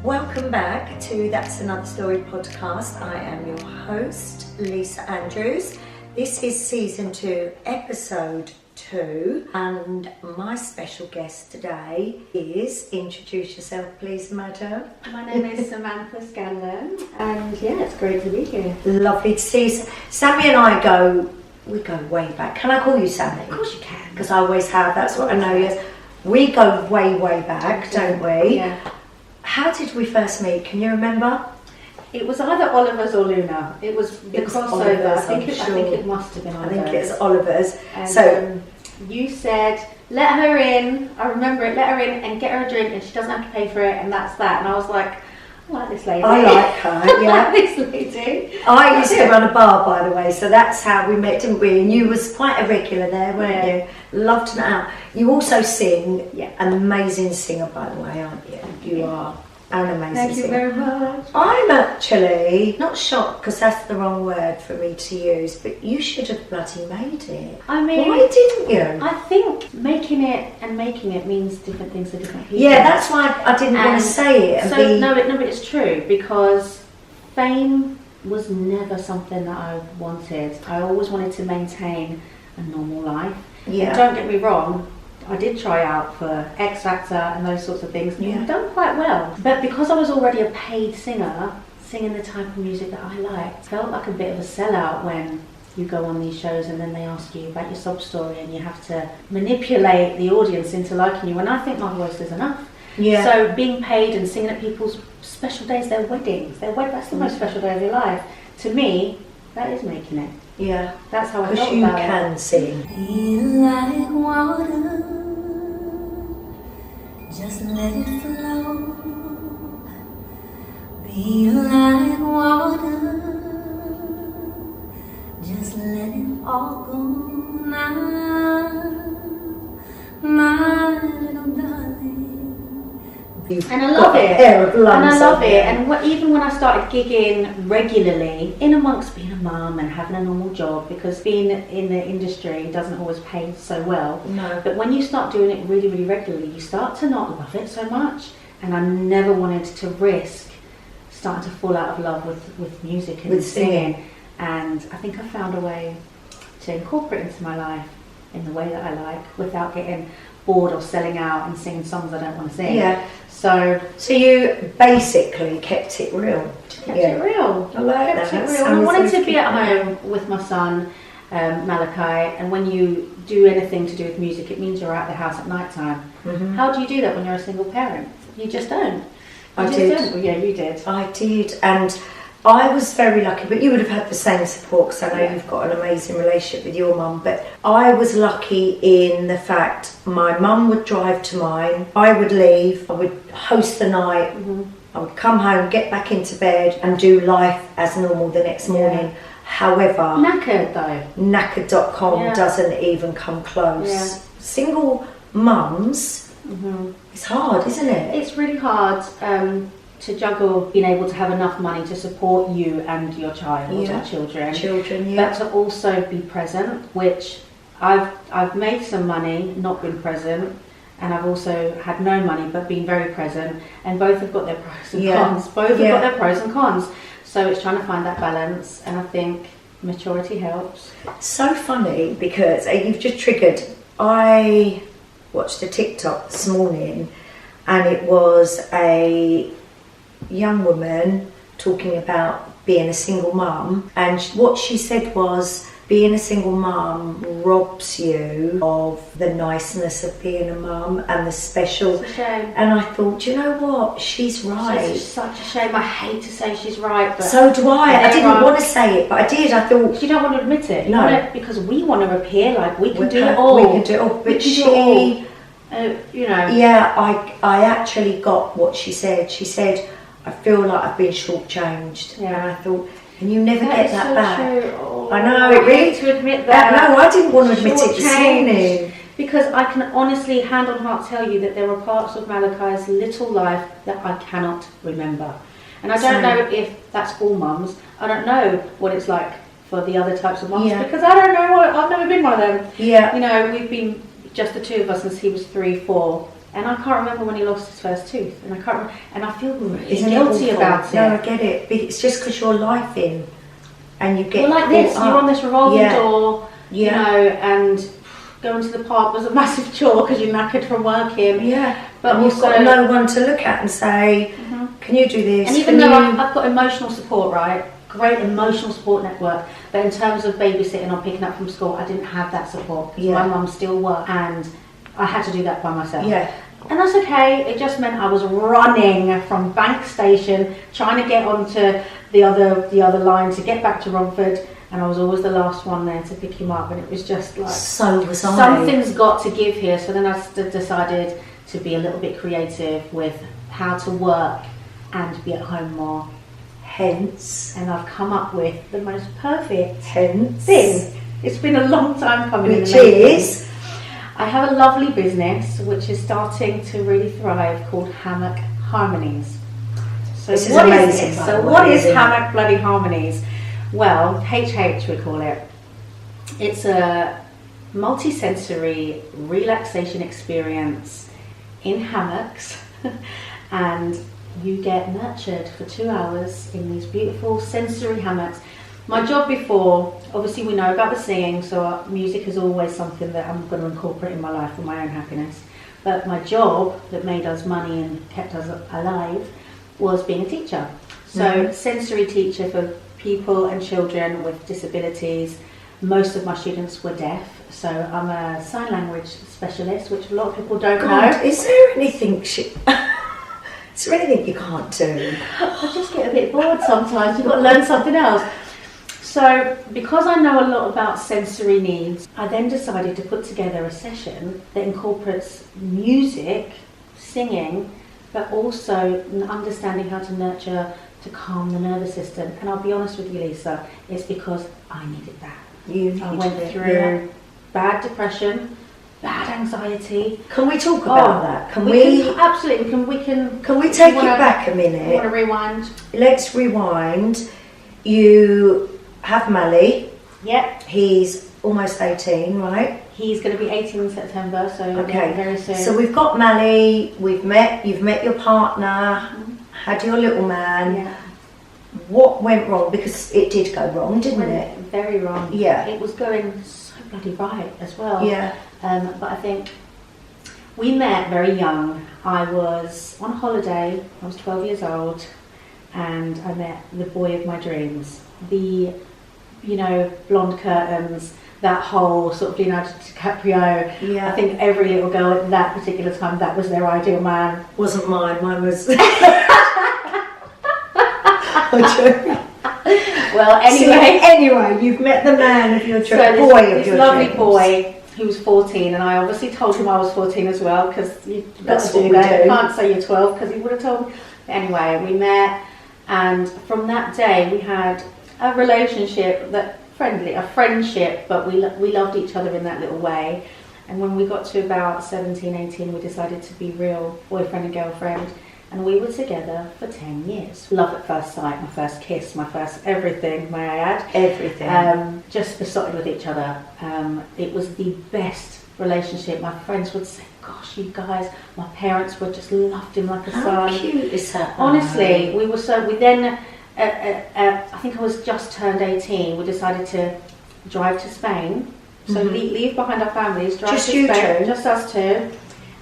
Welcome back to That's Another Story podcast. I am your host, Lisa Andrews. This is season 2, episode 2, and my special guest today is, introduce yourself please, madam. My name is Samantha Scanlon, and yeah, it's great to be here. Lovely to see you. Sammy and I go way back. Can I call you Sammy? Of course you can. Because I always have, that's what I know, yes. We go way back, don't we? Yeah. How did we first meet? Can you remember? It was either Oliver's or Luna. It was the crossover. Oliver's, I think it must have been Oliver's. I think it's Oliver's. And, so you said, let her in. I remember it. Let her in and get her a drink, and she doesn't have to pay for it, and that's that. And I was like, I like this lady. I like her. Yeah. I like this lady. I used to run a bar, by the way, so that's how we met, didn't we? And you was quite a regular there, weren't you? Loved it out. You also sing. Yeah. An amazing singer, by the way, aren't you? You are an amazing Thank you singer. very much. I'm actually not shocked, because that's the wrong word for me to use, but you should have bloody made it. I mean, why didn't you? I think making it means different things to different people. Yeah, that's why I didn't want to say it. No, but it's true, because fame was never something that I wanted. I always wanted to maintain a normal life. Yeah. And don't get me wrong, I did try out for X Factor and those sorts of things. Yeah. I've done quite well. But because I was already a paid singer, singing the type of music that I liked, felt like a bit of a sellout when you go on these shows and then they ask you about your sob story and you have to manipulate the audience into liking you. And I think my voice is enough. Yeah. So being paid and singing at people's special days, their weddings, that's the most special day of your life. To me, that is making it. Yeah. That's how I Because felt you about can it. sing. Be like water, just let it flow. Be like water, just let it all go now, my little darling. And I love it. And even when I started gigging regularly, in amongst being a mum and having a normal job, because being in the industry doesn't always pay so well. No. But when you start doing it really, really regularly, you start to not love it so much. And I never wanted to risk starting to fall out of love with music and with singing. And I think I found a way to incorporate it into my life in the way that I like, without getting bored or selling out and singing songs I don't want to sing. Yeah. So you basically kept it real. Kept it real. I like Kept that. it real. I wanted to be at home with my son, Malachi, and when you do anything to do with music, it means you're out of the house at night time. Mm-hmm. How do you do that when you're a single parent? You just don't. I did. Well, yeah, you did. I did, and I was very lucky, but you would have had the same support, because I know you've got an amazing relationship with your mum, but I was lucky in the fact my mum would drive to mine, I would leave, I would host the night, I would come home, get back into bed and do life as normal the next morning. However, Knackered though. Knackered.com doesn't even come close. Yeah. Single mums, it's hard, isn't it? It's really hard to juggle being able to have enough money to support you and your child or children. But to also be present, which I've made some money, not been present, and I've also had no money but been very present, and both have got their pros and cons. Both have got their pros and cons. So it's trying to find that balance, and I think maturity helps. So funny, because you've just triggered. I watched a TikTok this morning, and it was a young woman talking about being a single mum, and what she said was, being a single mum robs you of the niceness of being a mum and the special. It's a shame. And I thought, you know what, she's right. It's such a shame. I hate to say she's right, but so do I. I didn't want to say it, but I did. I thought, you don't want to admit it. No, because we want to appear like we can do it all. We can do it all. But she, yeah, I actually got what she said. She said, I feel like I've been shortchanged. Yeah. And I thought, and you never get that back. True. Oh, I know, it really. To admit that. No, I didn't want to admit it this morning. Because I can honestly, hand on heart, tell you that there are parts of Malachi's little life that I cannot remember. And I don't know if that's all mums. I don't know what it's like for the other types of mums, because I don't know. I've never been one of them. Yeah. You know, we've been just the two of us since he was 3, 4. And I can't remember when he lost his first tooth, and I feel really Isn't guilty it about it. No, I get it. It's just because you're lifing, and you get well, like this. You're on this revolving door, you know, and going to the park was a massive chore because you're knackered from working. Yeah, but and also, you've got no one to look at and say, "Can you do this?" And even though I've got emotional support, right? Great emotional support network, but in terms of babysitting or picking up from school, I didn't have that support. My mum still worked, and I had to do that by myself. Yeah. And that's okay. It just meant I was running from Bank Station, trying to get onto the other line to get back to Romford, and I was always the last one there to pick him up. And it was just like, so was I. Something's got to give here. So then I decided to be a little bit creative with how to work and be at home more. Hence, and I've come up with the most perfect thing. It's been a long time coming. Which is? I have a lovely business which is starting to really thrive called Hammock Harmonies. So this is what amazing. Is this? So what is Hammock Bloody Harmonies? Well, HH we call it. It's a multi-sensory relaxation experience in hammocks, and you get nurtured for 2 hours in these beautiful sensory hammocks. My job before, obviously we know about the singing, so music is always something that I'm going to incorporate in my life for my own happiness. But my job that made us money and kept us alive was being a teacher. So sensory teacher for people and children with disabilities. Most of my students were deaf, so I'm a sign language specialist, which a lot of people don't know. Is there anything is there anything you can't do? I just get a bit bored sometimes. You've got to learn something else. So, because I know a lot about sensory needs, I then decided to put together a session that incorporates music, singing, but also understanding how to nurture, to calm the nervous system. And I'll be honest with you, Lisa, it's because I needed that. I went through bad depression, bad anxiety. Can we talk about that? Absolutely. We can take it back a minute? You want to rewind? Let's rewind. You have Mally. Yep. He's almost 18, right? He's going to be 18 in September, so very soon. So we've got Mally. You've met your partner. Had your little man. Yeah. What went wrong? Because it did go wrong, didn't it? Very wrong. Yeah. It was going so bloody right as well. Yeah. But I think we met very young. I was on holiday. I was 12 years old, and I met the boy of my dreams. The, blonde curtains, that whole sort of Leonardo DiCaprio. Yeah. I think every little girl at that particular time, that was their ideal man. Wasn't mine. Mine was. Well, anyway, you've met the man of your dreams. So this lovely boy who was 14, and I obviously told him I was 14 as well, because that's what we do. You can't say you're 12 because he would have told me. But anyway, we met, and from that day we had a relationship a friendship, but we loved each other in that little way. And when we got to about 17, 18, we decided to be real boyfriend and girlfriend. And we were together for 10 years. Love at first sight, my first kiss, my first everything, may I add. Everything. Just besotted with each other. It was the best relationship. My friends would say, gosh, you guys, my parents would just loved him like a son. How cute is that? Honestly, we then, I think I was just turned 18, we decided to drive to Spain. So leave behind our families, drive to Spain, just us two.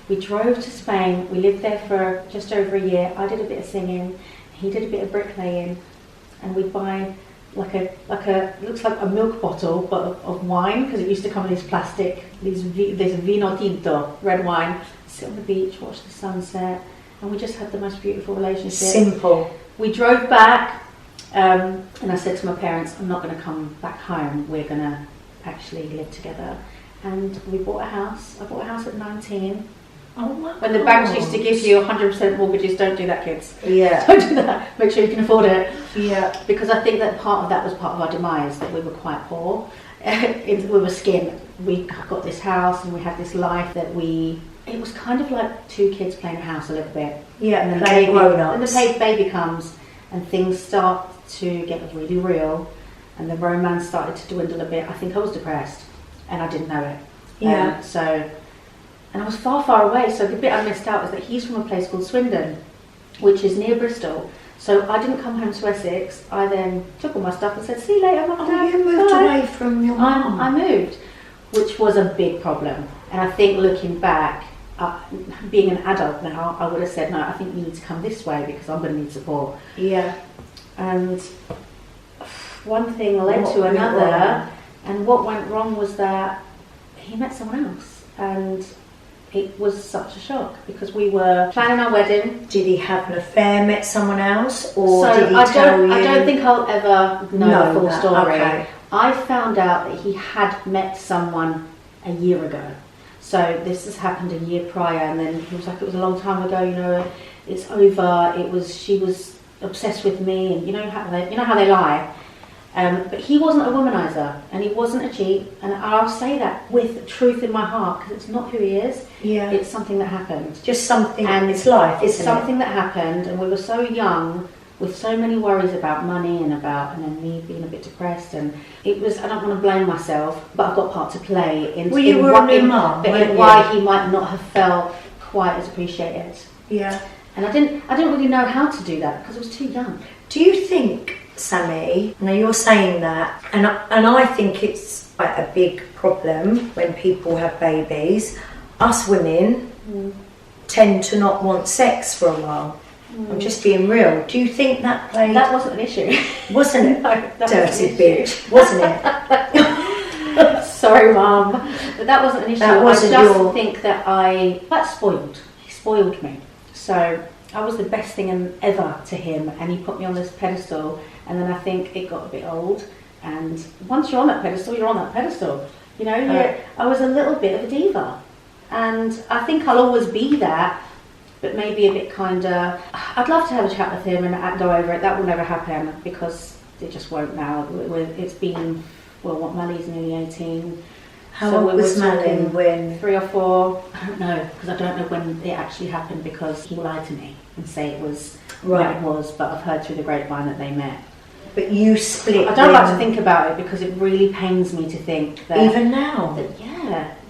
We drove to Spain. We lived there for just over a year. I did a bit of singing. He did a bit of bricklaying, and we'd buy like a looks like a milk bottle, but of wine, because it used to come in this vino tinto, red wine. Sit on the beach, watch the sunset, and we just had the most beautiful relationship. Simple. We drove back, and I said to my parents, "I'm not going to come back home. We're going to actually live together." And we bought a house. I bought a house at 19. Oh my When the banks used to give you 100% mortgages, don't do that, kids. Yeah. Don't do that. Make sure you can afford it. Yeah. Because I think that part of that was part of our demise, that we were quite poor. We were skin. We got this house and we had this life it was kind of like two kids playing a house a little bit. Yeah, and then the baby comes and things start to get really real and the romance started to dwindle a bit. I think I was depressed and I didn't know it. Yeah. And I was far, far away, so the bit I missed out is that he's from a place called Swindon, which is near Bristol. So I didn't come home to Essex. I then took all my stuff and said, see you later, Mum and Dad. You moved away from your mum. I moved, which was a big problem. And I think looking back, being an adult now, I would have said, no, I think you need to come this way because I'm going to need support. Yeah. And one thing led to another, and what went wrong was that he met someone else. And it was such a shock because we were planning our wedding. Did he have an affair, met someone else, or did he tell you? I don't think I'll ever know the full story. Okay. I found out that he had met someone a year ago. So this has happened a year prior, and then he was like, it was a long time ago, you know, it's over. She was obsessed with me, and you know how they lie. But he wasn't a womanizer, and he wasn't a cheat, and I'll say that with truth in my heart because it's not who he is. Yeah, it's something that happened. Just something, and it's life. It's something that happened, and we were so young, with so many worries about money and then me being a bit depressed, and it was. I don't want to blame myself, but I've got part to play in. Well, you were a new mum, in why he might not have felt quite as appreciated. Yeah, and I didn't really know how to do that because I was too young. Do you think, Sammy, now you're saying that, and I think it's quite a big problem when people have babies. Us women tend to not want sex for a while. I'm just being real. Do you think that played... That wasn't an issue. Wasn't it? No, dirty bitch, wasn't it? Sorry, Mum. But that wasn't an issue. That wasn't I think that spoiled. He spoiled me. So I was the best thing ever to him, and he put me on this pedestal, and then I think it got a bit old, and once you're on that pedestal, you're on that pedestal. You know, I was a little bit of a diva, and I think I'll always be that, but maybe a bit kinder. I'd love to have a chat with him and go over it. That will never happen because it just won't now. It's been, Mally's nearly 18. How old was Mally when? 3 or 4. I don't know, because I don't know when it actually happened because he lied to me and say it was when it was, but I've heard through the grapevine that they met. But you split. I don't like to think about it because it really pains me to think that. Even now?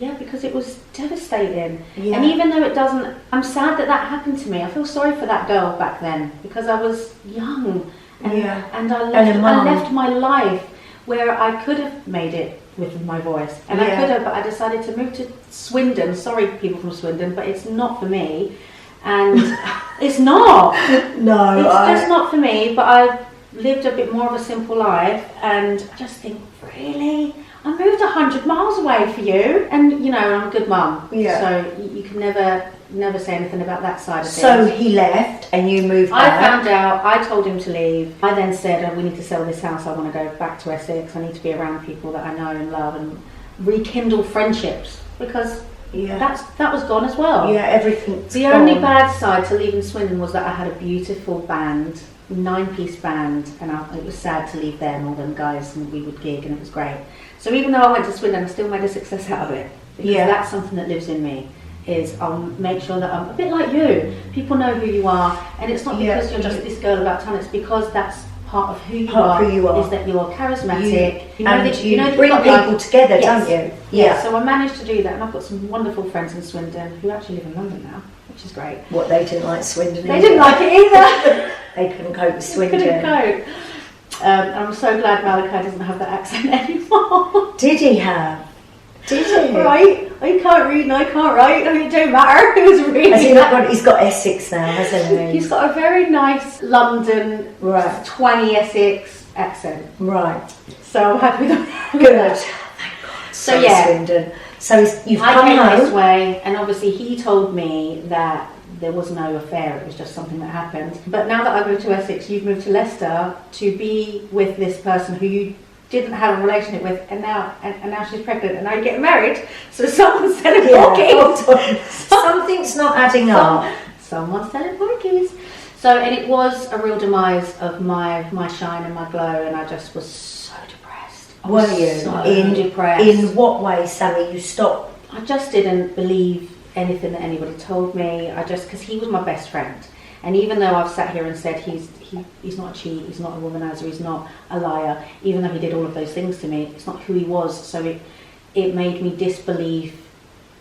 Yeah, because it was devastating. Yeah. And even though it doesn't, I'm sad that happened to me. I feel sorry for that girl back then because I was young and I left my life where I could have made it with my voice. And I could have, but I decided to move to Swindon. Sorry, people from Swindon, but it's not for me. And it's not. No. It's just not for me, but I lived a bit more of a simple life, and I just think, really? I moved 100 miles away for you, and you know, I'm a good mum. Yeah. So you can never say anything about that side of things. So he left, and you moved back. I found out. I told him to leave. I then said, we need to sell this house. I want to go back to Essex. I need to be around people that I know and love, and rekindle friendships because that was gone as well. Yeah, everything's The only bad side to leaving Swindon was that I had a beautiful band. 9-piece band, and it was sad to leave them, all them guys, and we would gig, and it was great. So even though I went to Swindon, I still made a success out of it. Because that's something that lives in me, is I'll make sure that I'm a bit like you. People know who you are, and it's not because you're just this girl about town, it's because that's part of who you are, is that you're charismatic. You bring people together, don't you? Yeah, so I managed to do that, and I've got some wonderful friends in Swindon who actually live in London now, which is great. What, they didn't like Swindon? They didn't like it either. They couldn't cope with Swindon. Couldn't cope. I'm so glad Malachi doesn't have that accent anymore. Did he have? Did he? Right. I can't read and I can't write. I mean, it don't matter. It was really. Has he not got? He's got Essex now, hasn't he? He's got a very nice London, twangy Essex accent. Right. So I'm happy with that. Good. Thank God. So Swindon. So you've come home. I came home this way, and obviously he told me that there was no affair, it was just something that happened. But now that I've moved to Essex, you've moved to Leicester to be with this person who you didn't have a relationship with, and now she's pregnant, and now you're getting married, so someone's selling porkies. Something's not adding up. Someone's selling porkies. So, and it was a real demise of my shine and my glow, and I just was so depressed. Were you? So depressed. In what way, Sammy, you stopped? I just didn't believe anything that anybody told me. Because he was my best friend, and even though I've sat here and said he's not a cheat, he's not a womanizer, he's not a liar, even though he did all of those things to me, it's not who he was. So it made me disbelieve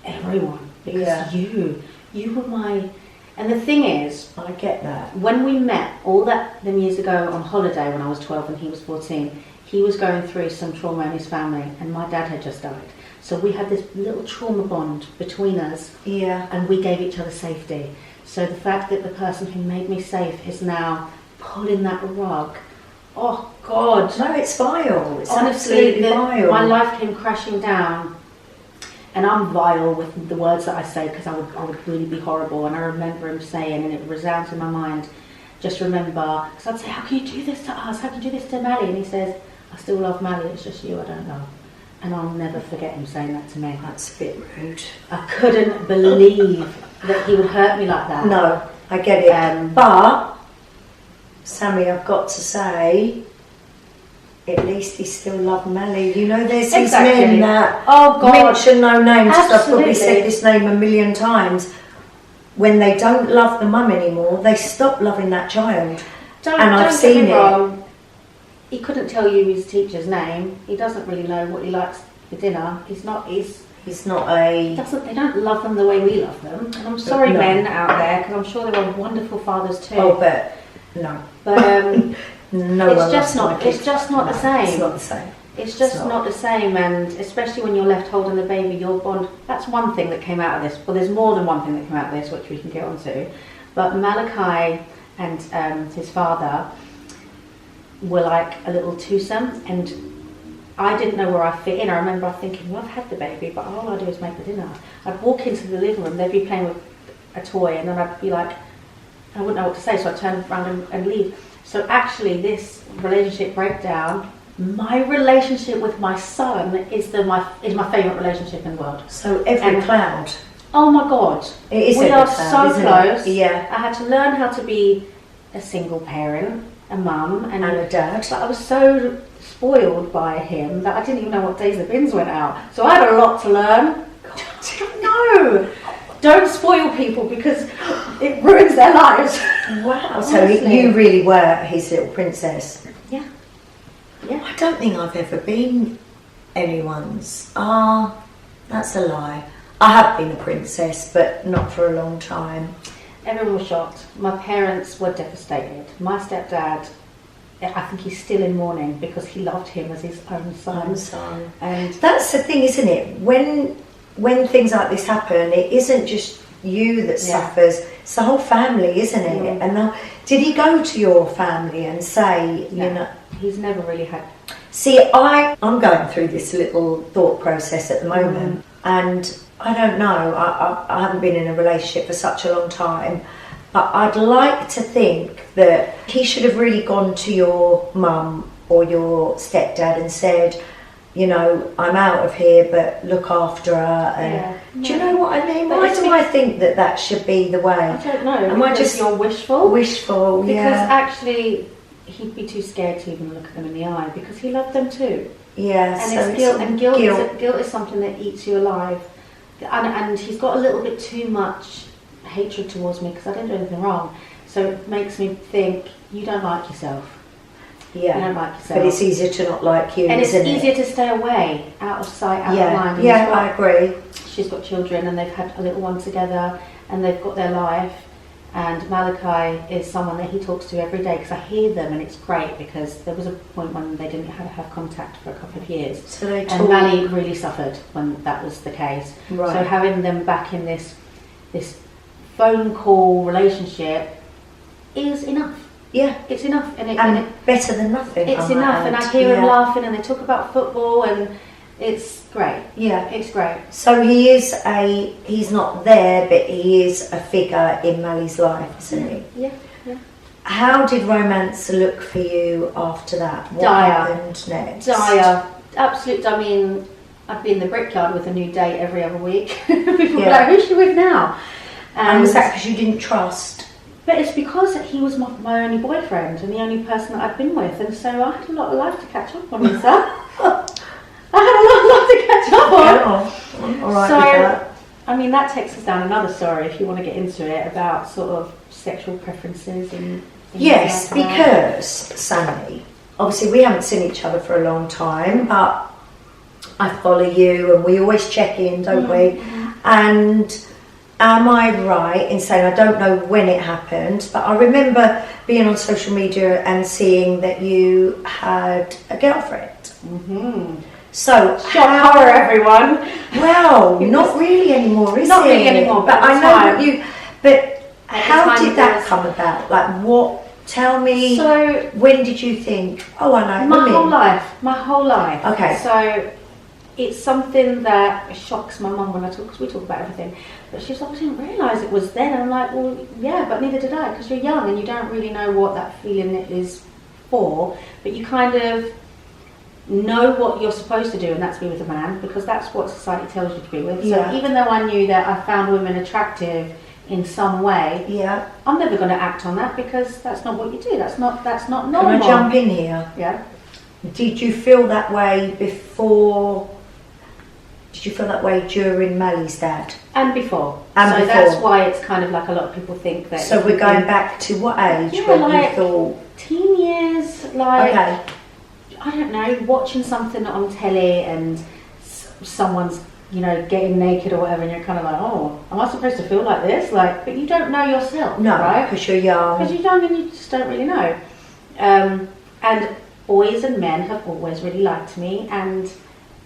everyone, because you were my. And the thing is, I get that. When we met all them years ago on holiday when I was 12 and he was 14, he was going through some trauma in his family, and my dad had just died. So we had this little trauma bond between us, and we gave each other safety. So the fact that the person who made me safe is now pulling that rug, oh God! No, it's vile. It's honestly vile. My life came crashing down. And I'm vile with the words that I say because I would really be horrible. And I remember him saying, and it resounds in my mind, just remember, because I'd say, how can you do this to us? How can you do this to Mally? And he says, I still love Mally, it's just you I don't love. And I'll never forget him saying that to me. That's a bit rude. I couldn't believe that he would hurt me like that. No, I get it. But, Sammy, I've got to say, at least he still loved Mally. You know, there's these men that mention no names. I've probably said this name a million times. When they don't love the mum anymore, they stop loving that child. I've seen it. He couldn't tell you his teacher's name. He doesn't really know what he likes for dinner. They don't love them the way we love them. And I'm sorry, men out there, because I'm sure there are wonderful fathers too. Oh, but no. But no, it's just not the same. It's not the same. It's just not the same, and especially when you're left holding the baby, your bond. That's one thing that came out of this. Well, there's more than one thing that came out of this, which we can get onto. But Malachi and his father were like a little twosome, and I didn't know where I fit in. I remember thinking, well, I've had the baby, but all I do is make the dinner. I'd walk into the living room, they'd be playing with a toy, and then I'd be like, I wouldn't know what to say, so I'd turn around and leave. So actually, this relationship breakdown, my relationship with my son is my favourite relationship in the world. So every cloud. Oh my God. It is we are cloud, so close. Yeah. I had to learn how to be a single parent, a mum, and a dad. But I was so spoiled by him that I didn't even know what days the bins went out. So I had a lot to learn. No. Don't spoil people because it ruins their lives. Wow. So you really were his little princess. Yeah. Yeah. I don't think I've ever been anyone's. That's a lie. I have been a princess, but not for a long time. Everyone was shocked. My parents were devastated. My stepdad, I think he's still in mourning because he loved him as his own son. And that's the thing, isn't it? When things like this happen, it isn't just you that suffers. It's the whole family, isn't it? Mm. And now, did he go to your family and say, no, you know? He's never really had. See, I'm going through this little thought process at the moment, and I don't know. I haven't been in a relationship for such a long time, but I'd like to think that he should have really gone to your mum or your stepdad and said, you know, I'm out of here, but look after her. And do you know what I mean? Why do I think that should be the way? I don't know. Am I just you're wishful? Wishful, because yeah. actually, he'd be too scared to even look at them in the eye because he loved them too. Yeah. And so it's guilt. And guilt is something that eats you alive. And he's got a little bit too much hatred towards me because I didn't do anything wrong. So it makes me think you don't like yourself. Yeah, you don't like yourself. But it's easier to not like you, and it's isn't easier it? to stay away, out of sight, out of mind. Yeah, I agree. She's got children and they've had a little one together and they've got their life. And Malachi is someone that he talks to every day because I hear them and it's great because there was a point when they didn't have contact for a couple of years. So they and Mally really suffered when that was the case. Right. So having them back in this phone call relationship is enough. Yeah, it's enough, and better than nothing. It's enough, and I hear him laughing, and they talk about football, and it's great. Yeah, it's great. So he's not there, but he is a figure in Mally's life, isn't he? Yeah, yeah. How did romance look for you after that? What happened next? Dire, absolute. I mean, I'd be in the brickyard with a new date every other week. People were like, "Who's she with now?" And was that because you didn't trust? But it's because he was my only boyfriend and the only person that I'd been with, and so I had a lot of life to catch up on, Lisa. I had a lot of life to catch up on. Yeah, all right. So, with that. I mean, that takes us down another story if you want to get into it about sort of sexual preferences and things yes, like that. because Sammy, obviously we haven't seen each other for a long time, but I follow you and we always check in, don't we? And am I right in saying, I don't know when it happened, but I remember being on social media and seeing that you had a girlfriend. Mm-hmm. So shock horror, everyone. Well, not really anymore, is it? Not really anymore, but I know time. what you. But At how did that come about? Like, what? Tell me. So, when did you think? Oh, I know. My whole life. Okay. So, it's something that shocks my mum when I talk, because we talk about everything. But she was like, I didn't realise it was then. And I'm like, well, yeah, but neither did I, because you're young and you don't really know what that feeling is for. But you kind of know what you're supposed to do, and that's be with a man, because that's what society tells you to be with. So even though I knew that I found women attractive in some way, I'm never going to act on that, because that's not what you do. That's not normal. Can I jump in here? Yeah. Did you feel that way before? Did you feel that way during Mally's dad? And before. And so before. That's why it's kind of like a lot of people think that. So we're going back to what age when like you thought? Teen years, like. Okay. I don't know, watching something on telly and someone's, getting naked or whatever, and you're kind of like, oh, am I supposed to feel like this? Like, but you don't know yourself, no, right? because you're young. Because you're young and you just don't really know. And boys and men have always really liked me, and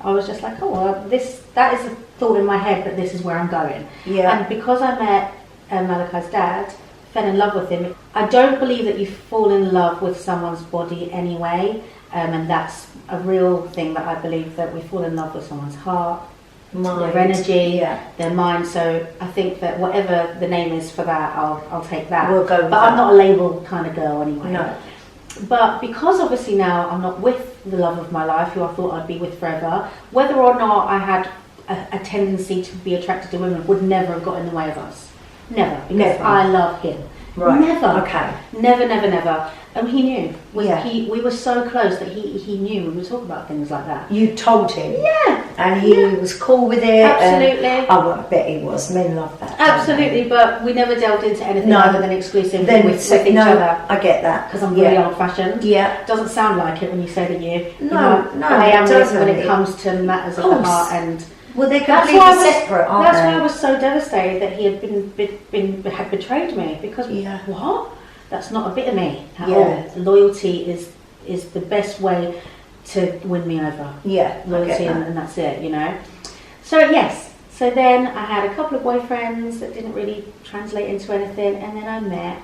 I was just like, oh, well, that is a thought in my head that this is where I'm going. Yeah. And because I met Malachi's dad, fell in love with him. I don't believe that you fall in love with someone's body anyway. And that's a real thing that I believe, that we fall in love with someone's heart, mind, their energy, their mind. So I think that whatever the name is for that, I'll take that. We'll go with but that. I'm not a label kind of girl anyway. No. But because obviously now I'm not with the love of my life, who I thought I'd be with forever, whether or not I had a tendency to be attracted to women would never have got in the way of us. Never. Because Never. I love him. Right. Never. Okay. Never. And he knew. Yeah. We were so close that he knew we would talk about things like that. You told him? Yeah. And he was cool with it? Absolutely. I bet he was. Men love that. Absolutely, but we never delved into anything other than exclusively with each other. I get that. Because I'm really old-fashioned. Yeah. Doesn't sound like it when you say that you. No, I am it doesn't. when it comes to matters of the heart and. Well, they're completely separate, aren't they? That's why I was so devastated that he had had betrayed me, because what? That's not a bit of me at all. Loyalty is the best way to win me over. Yeah, loyalty, and that's it, So yes, so then I had a couple of boyfriends that didn't really translate into anything, and then I met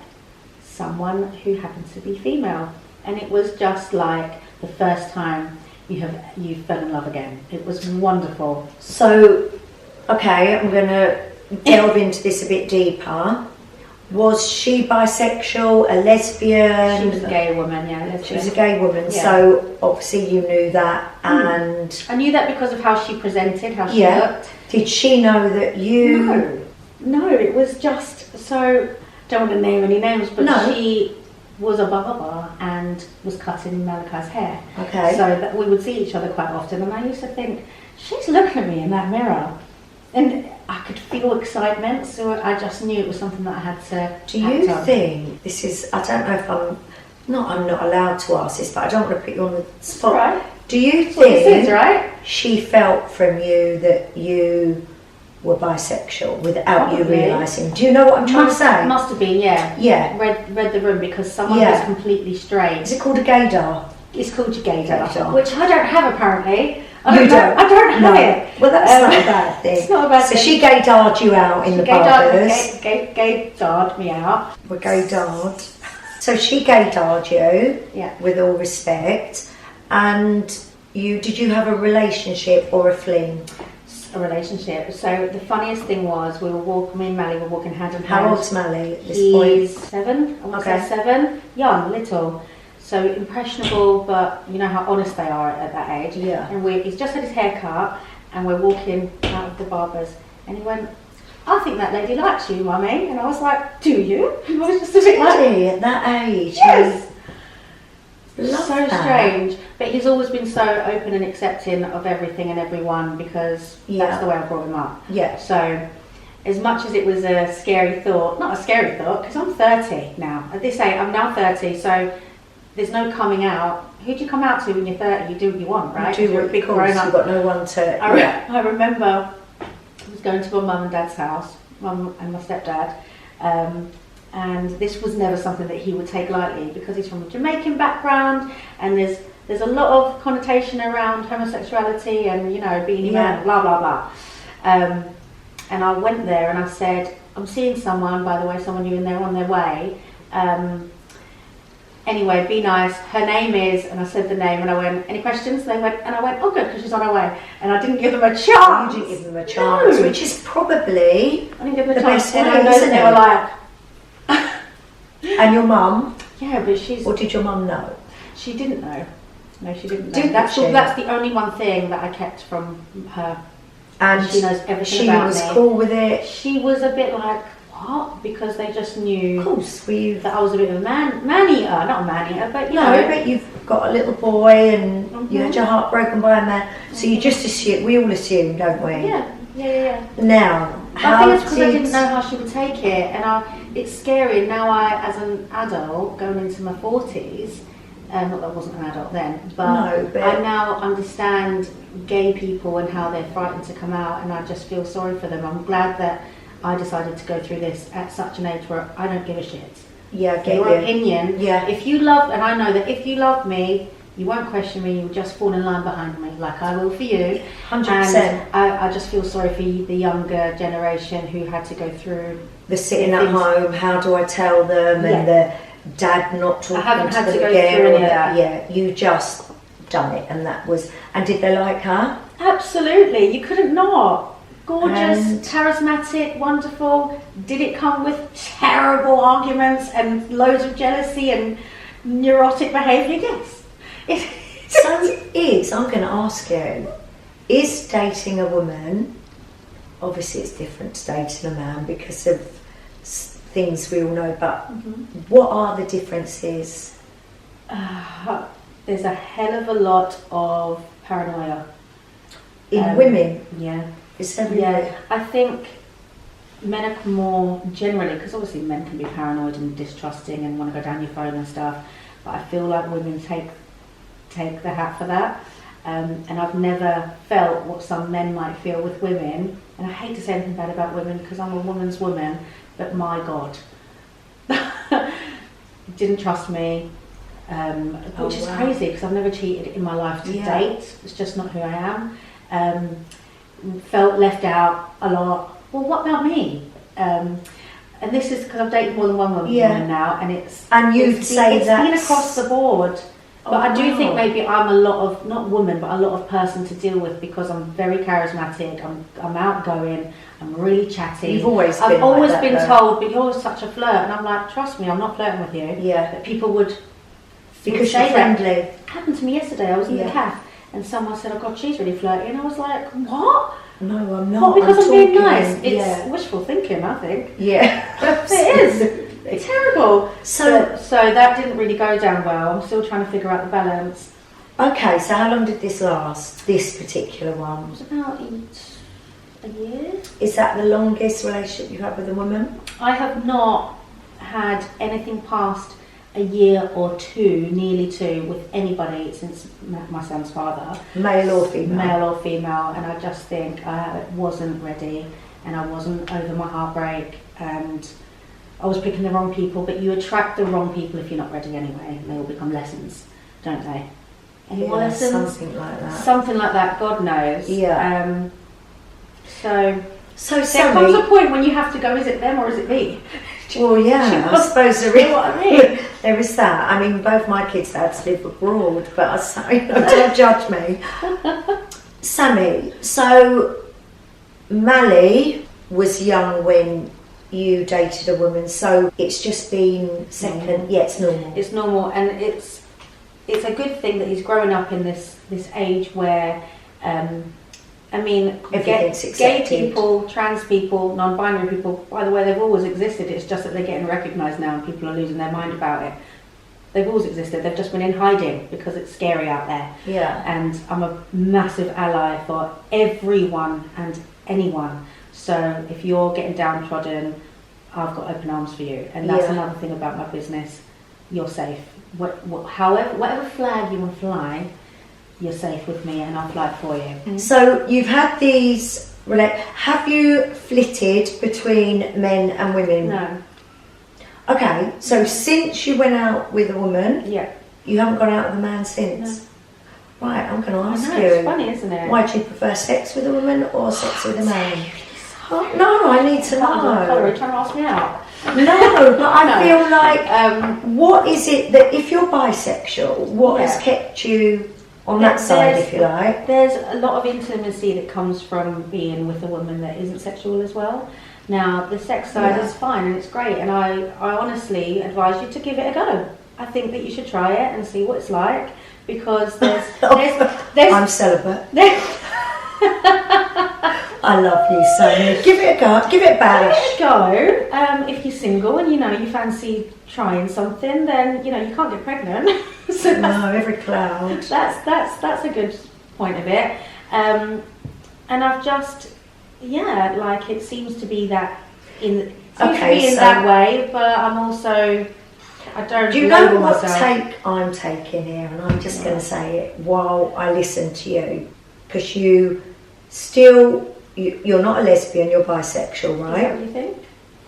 someone who happened to be female, and it was just like the first time you fell in love again. It was wonderful. So, okay, I'm going to delve into this a bit deeper. Was she bisexual, a lesbian? She was a gay woman, yeah. Lesbian. She was a gay woman, so obviously you knew that, and... I knew that because of how she presented, how she looked. Did she know that you... No, it was just, so, don't want to name any names, but she was a barber and was cutting Malachi's hair. Okay. So that we would see each other quite often, and I used to think, she's looking at me in that mirror. And I could feel excitement, so I just knew it was something that I had to. Do you think this is? I don't know if I'm not allowed to ask this, but I don't want to put you on the spot. Right. Do you think this is, right? She felt from you that you were bisexual without you realising? Do you know what I'm trying to say? Must have been, yeah. Yeah. Read the room, because someone was completely straight. Is it called a gaydar? It's called a gaydar, which I don't have apparently. I don't have it. Well, that's not a bad thing. It's not a bad thing. So she gaydarred you out in the barbers. Gaydarred me out. We're gaydarred. So she gaydarred you. Yeah. With all respect. And did you have a relationship or a fling? A relationship. So the funniest thing was, me and Mally were walking hand in hand. How old's Mally at this point? He's 7. I want to say 7. Young, little. So impressionable, but you know how honest they are at that age. Yeah. And he's just had his hair cut, and we're walking out of the barbers, and he went, I think that lady likes you, Mummy. And I was like, do you? And I was just a bit like, at that age. Yes. Love so that. Strange. But he's always been so open and accepting of everything and everyone, because that's the way I brought him up. Yeah. So as much as it was a scary thought, not a scary thought, because I'm 30 now. At this age, I'm now 30, so there's no coming out. Who do you come out to when you're 30? You do what you want, right? You're a big grown up. You've got no one to... I remember I was going to my mum and dad's house, mum and my stepdad. And this was never something that he would take lightly because he's from a Jamaican background, and there's a lot of connotation around homosexuality and, you know, being a man, blah, blah, blah. And I went there and I said, I'm seeing someone, by the way, someone new, and they're on their way. Anyway, be nice. Her name is, and I said the name, and I went, any questions? They went, and I went, oh good, because she's on her way. And I didn't give them a chance. You didn't give them a chance, which is probably I didn't give them a the chance. best And way, I know isn't that they it? were like, and your mum? yeah, but she's... Or did your mum know? She didn't know. No, she didn't know. Didn't That's she? that's the only one thing that I kept from her. And she knows everything she about was me. cool with it? She was a bit like, what? Because they just knew Of course, that I was a bit of a man eater. Not a man eater, but you no, know. but you've got a little boy and you had your heart broken by a man. So you just assume, we all assume, don't we? Yeah. Now, I think it's because I didn't know how she would take it, and it's scary. Now as an adult, going into my 40s, not that I wasn't an adult then, but I now understand gay people and how they're frightened to come out, and I just feel sorry for them. I'm glad that I decided to go through this at such an age where I don't give a shit. Yeah, I get your you. opinion. Yeah. If you love, and I know that if you love me, you won't question me, you'll just fall in line behind me, like I will for you. 100%. And I just feel sorry for the younger generation who had to go through the sitting at home, how do I tell them, and the dad not talking I haven't to had them to go again. through any of that. Yeah, you just done it, and that was. And did they like her? Absolutely, you couldn't not. Gorgeous, And charismatic, wonderful. Did it come with terrible arguments and loads of jealousy and neurotic behaviour? Yes. I'm going to ask you, is dating a woman, obviously it's different to dating a man because of things we all know, but what are the differences? There's a hell of a lot of paranoia. In women? Yeah. Is everywhere? Yeah, I think men are more generally, because obviously men can be paranoid and distrusting and want to go down your phone and stuff, but I feel like women take the hat for that. And I've never felt what some men might feel with women, and I hate to say anything bad about women because I'm a woman's woman, but my God, didn't trust me, which is crazy because I've never cheated in my life to date. It's just not who I am. Felt left out a lot. Well, what about me? And this is because I've dated more than one woman now, and it's it's been across the board. But I do think maybe I'm a lot of, not woman, but a lot of person to deal with because I'm very charismatic, I'm outgoing, I'm really chatty. You've always I've been always like that, been though. told, but you're such a flirt, and I'm like, trust me, I'm not flirting with you. Yeah. But people would Because say you're friendly. That. It happened to me yesterday. I was in the cafe, and someone said, "Oh God, she's really flirty," and I was like, "What? No, I'm not. What? Because I'm being talking. nice? It's wishful thinking, I think. Yeah, it is. It's terrible. So that didn't really go down well. I'm still trying to figure out the balance. Okay, so how long did this last? This particular one? It was about a year. Is that the longest relationship you've had with a woman? I have not had anything past a year or two, nearly two, with anybody since my son's father. Male or female? Male or female, and I just think I wasn't ready, and I wasn't over my heartbreak, and I was picking the wrong people, but you attract the wrong people if you're not ready anyway, and they all become lessons, don't they? Any more lessons? Something like that. Something like that, God knows. Yeah. So Sammy, there comes a point when you have to go, is it them or is it me? Well, yeah, I suppose there is. What I mean? There is that. I mean, both my kids had to live abroad, but I say, don't judge me. Sammy, so Mally was young when you dated a woman, so it's just been second. Yeah, it's normal. It's normal, and it's a good thing that he's growing up in this age where, I mean, gay people, trans people, non-binary people, by the way, they've always existed. It's just that they're getting recognised now and people are losing their mind about it. They've always existed. They've just been in hiding because it's scary out there. Yeah. And I'm a massive ally for everyone and anyone. So if you're getting downtrodden, I've got open arms for you. And that's another thing about my business. You're safe. Whatever flag you want to fly, you're safe with me and I'll fly for you. So you've had these Have you flitted between men and women? No. Okay, so since you went out with a woman, Yeah. you haven't gone out with a man since? No. Right, I'm going to ask I know, you. it's funny, isn't it? Why do you prefer sex with a woman or sex with a man? No, I need to know. Are you trying to ask me out? No, but I No. feel like, what is it that, if you're bisexual, what has Yeah. kept you on that side, There's- if you like? There's a lot of intimacy that comes from being with a woman that isn't sexual as well. Now, the sex side is fine and it's great, and I honestly advise you to give it a go. I think that you should try it and see what it's like, because there's I'm celibate. I love you so much. Give it a go. Give it a bash. Give it a go. If you're single and you fancy trying something, then you can't get pregnant. So No, every cloud. that's a good point of it. And I've just it seems to be that in that way, but I'm also I don't. Do you know label what myself. take I'm taking here? And I'm just going to say it while I listen to you, because you're not a lesbian, you're bisexual, Is right? that what you think?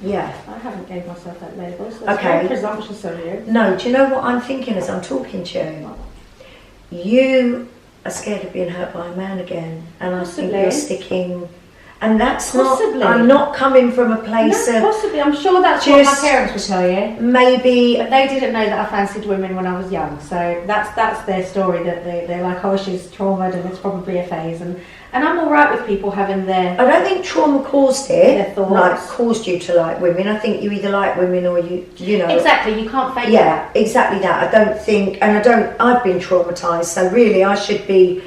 Yeah. I haven't gave myself that label, so that's Okay. very presumptuous of you. No, do you know what I'm thinking as I'm talking to you? You are scared of being hurt by a man again, and I think Possibly. you're sticking. And that's Possibly. not. I'm not coming from a place No, of possibly. I'm sure that's what my just- parents would tell you. maybe. But they didn't know that I fancied women when I was young, so that's their story. That they're like, oh, she's traumatized and it's probably a phase, and I'm all right with people having their. I don't think trauma caused Their it, thoughts. caused you to like women. I think you either like women or you know. Exactly, you can't fake Yeah, that. exactly that. I don't think, and I've been traumatised, so really I should be.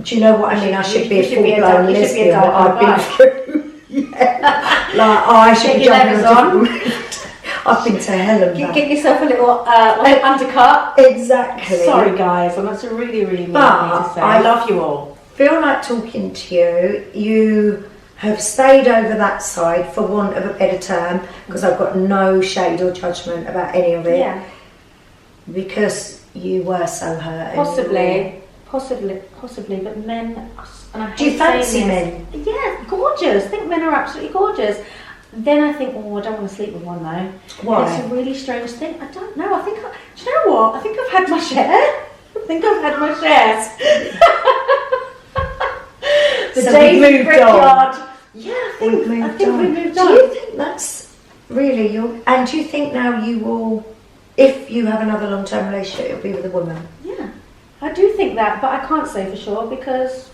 Do you know what I mean? I should be a full blown you should be a lesbian. What I've been dark through. Yeah. Like, I should Get be your jumping levers on. I've been to hell and back. Get yourself a little undercut. Exactly. Sorry, guys, and that's really, really mean But of me to say. I love you all. Feel like talking to you. You have stayed over that side, for want of a better term, because I've got no shade or judgment about any of it. Yeah, Because you were so hurt. possibly, but men. And I Do you hate fancy saying men? this. Yeah, gorgeous. I think men are absolutely gorgeous. Then I think, oh, I don't want to sleep with one though. Why? It's a really strange thing. I don't know. Do you know what? I think I've had my share. The So days we've in moved Brickyard. Yeah, I think we moved Do on. you think that's really your? And do you think now you will, if you have another long-term relationship, it'll be with a woman? Yeah, I do think that, but I can't say for sure because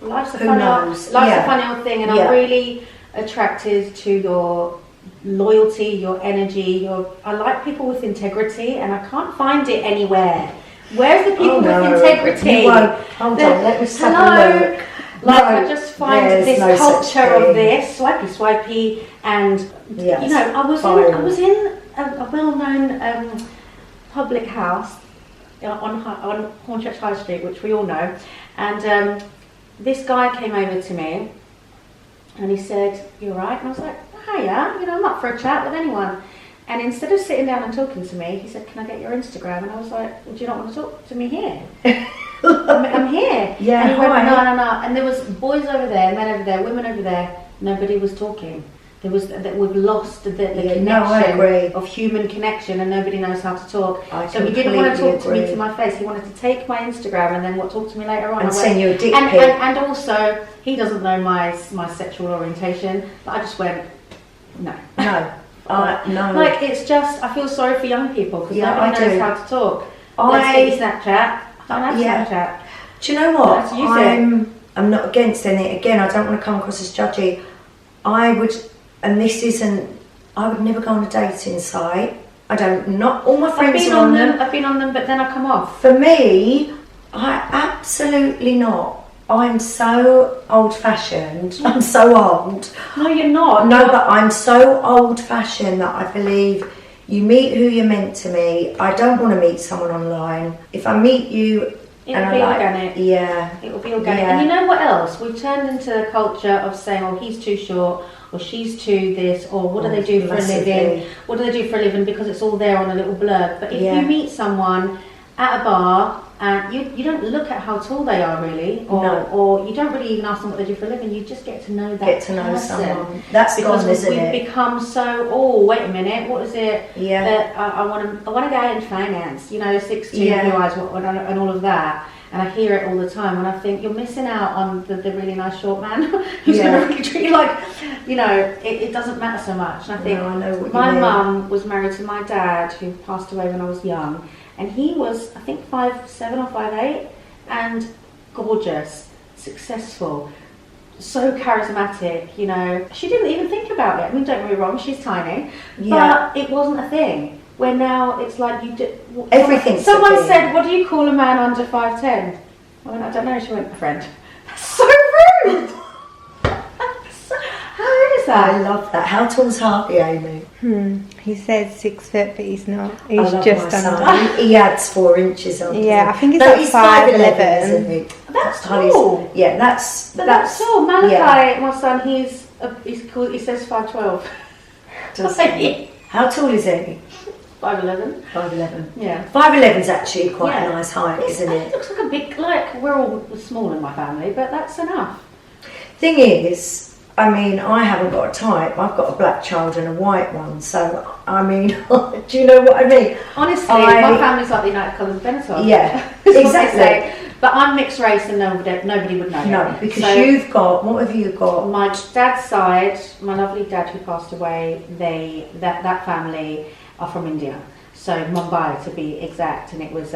life's a Who funny knows? funny old thing, and Yeah. I'm really attracted to your loyalty, your energy. I like people with integrity, and I can't find it anywhere. Where's the people with integrity? You won't. Hold on, let me just have a look. Like, No, I just find there's this no such culture of thing. this swipey, and Yes, I was in a well-known public house on Hornchurch High Street, which we all know, and this guy came over to me, and he said, "You all right?" And I was like, "Hiya, I'm up for a chat with anyone." And instead of sitting down and talking to me, he said, "Can I get your Instagram?" And I was like, "Well, do you not want to talk to me here?" I'm here. Yeah, and he went, hi. no. And there was boys over there, men over there, women over there. Nobody was talking. We've lost the connection I agree. of human connection, and nobody knows how to talk. I So he didn't want to talk to me completely to my face. He wanted to take my Instagram and then talk to me later on. And send you a dick and, pic. and also, he doesn't know my sexual orientation. But I just went, no. No. No. Like, it's just, I feel sorry for young people because Yeah, nobody I knows do. how to talk. Let's get your Snapchat. I don't have Yeah. Snapchat. Do you know what? Let's use it. I'm not against any. Again, I don't want to come across as judgy. I would never go on a dating site. Not all my friends are on them. I've been on them, but then I come off. For me, I absolutely not. I'm so old-fashioned. I'm so old. No, you're not. No, but I'm so old-fashioned that I believe you meet who you're meant to meet. I don't want to meet someone online. If I meet you, It'll be organic. Yeah. It will be organic. Yeah. And you know what else? We've turned into a culture of saying, oh, he's too short, or she's too this, or what do they do for a living? What do they do for a living? Because it's all there on a little blurb. But if you meet someone at a bar And you don't look at how tall they are really, or you don't really even ask them what they do for a living. You just get to know that person. Someone. That's because gone, isn't it? We've become so. Oh, wait a minute. What is it? Yeah. I want a guy in finance. 6'2", blue eyes, and all of that. And I hear it all the time, and I think you're missing out on the really nice short man who's going to really treat you like, it doesn't matter so much. And I think I know what my you mean. mum was married to my dad, who passed away when I was young, and he was, I think, 5'7" or 5'8", and gorgeous, successful, so charismatic. She didn't even think about it. I mean, don't get me wrong, she's tiny, but it wasn't a thing. Where now it's like you do everything. Someone said, "What do you call a man under 5'10"? I went, I don't know. She went, "A friend." That's so rude. How is that? I love that. How tall's Harvey, Amy? He says 6 foot, but he's not. I He's love just my son. under. He adds 4 inches on. Yeah, I think he's no, like he's 5'11", isn't he? That's tall. Yeah, that's tall. Malachi, my son, he's called. He says 5'12". Does he? How tall is he? 5'11". 5'11". Yeah. 5'11's actually quite a nice height, isn't it? It looks like a big, we're all small in my family, but that's enough. Thing is, I mean, I haven't got a type. I've got a black child and a white one. So, I mean, do you know what I mean? Honestly, my family's like the United Colours of Benetton. Yeah, exactly. But I'm mixed race and nobody would know. No, because you've got, what have you got? My dad's side, my lovely dad who passed away, that family are from India. So Mumbai to be exact. And it was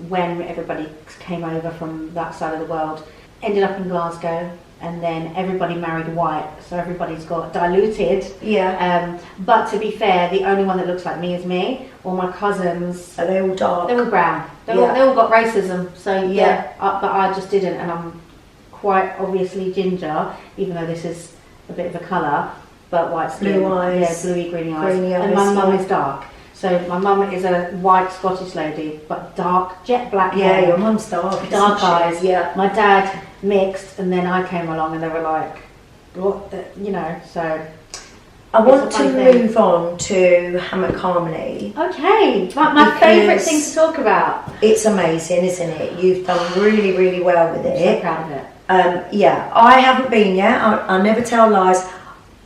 when everybody came over from that side of the world, ended up in Glasgow. And then everybody married white, so everybody's got diluted. Yeah. But to be fair, the only one that looks like me is me. All my cousins, are they all dark? They're all brown. They all got racism. So but I just didn't, and I'm quite obviously ginger, even though this is a bit of a colour, but white skin. Blue eyes. Yeah, bluey, greeny eyes. And my mum is dark. So my mum is a white Scottish lady, but dark, jet black hair. Yeah, your mum's dark. Dark eyes. Yeah. My dad mixed, and then I came along, and they were like, "What?" So. I want to move on to Hammock Harmony. Okay, my favourite thing to talk about. It's amazing, isn't it? You've done really, really well with it. I'm so proud of it. Yeah, I haven't been yet. I never tell lies.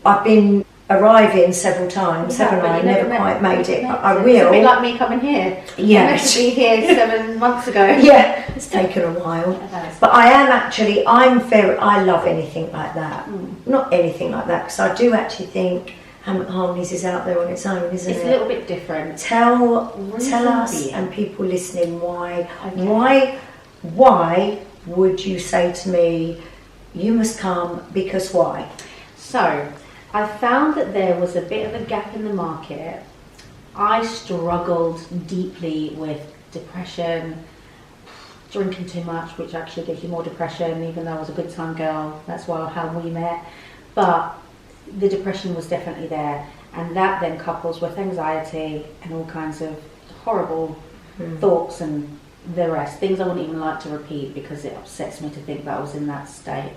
I've been arriving several times, haven't I? Never quite made it, but I will. It's a bit like me coming here. Yeah. I meant to be here 7 months ago. Yeah, it's taken a while. But I am actually, I love anything like that. Not anything like that, because I do actually think Hammock Harmonies is out there on its own, isn't it? It's a little bit different. Tell us and people listening why would you say to me, you must come, because why? So, I found that there was a bit of a gap in the market. I struggled deeply with depression, drinking too much, which actually gives you more depression, even though I was a good time girl. That's how we met. But the depression was definitely there. And that then couples with anxiety and all kinds of horrible thoughts and the rest. Things I wouldn't even like to repeat because it upsets me to think that I was in that state.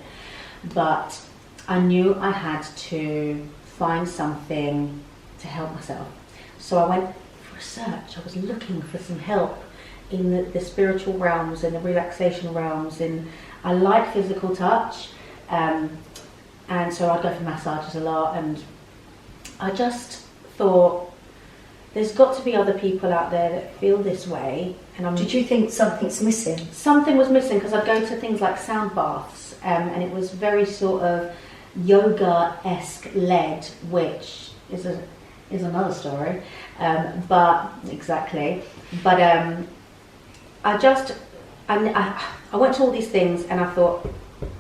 But I knew I had to find something to help myself. So I went for research. I was looking for some help in the spiritual realms and the relaxation realms. And I like physical touch. And so I'd go for massages a lot. And I just thought, there's got to be other people out there that feel this way. And did you think something's missing? Something was missing, because I'd go to things like sound baths. And it was very sort of yoga-esque led, which is another story, but exactly. But I went to all these things, and I thought,